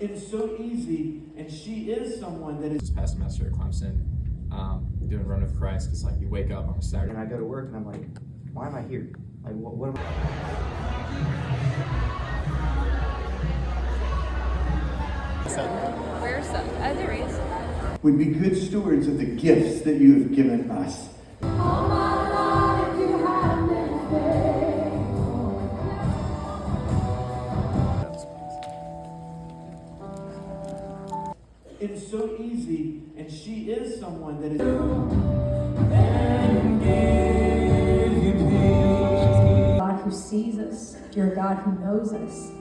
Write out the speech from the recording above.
It is so easy, and she is someone that is. This past semester at Clemson, doing Run of Christ, because like you wake up on a Saturday. And I go to work and I'm like, why am I here? Like, what am I? Where's some? There is. Would be good stewards of the gifts that you have given us. It is so easy, and she is someone that is. God who sees us, you're a God who knows us.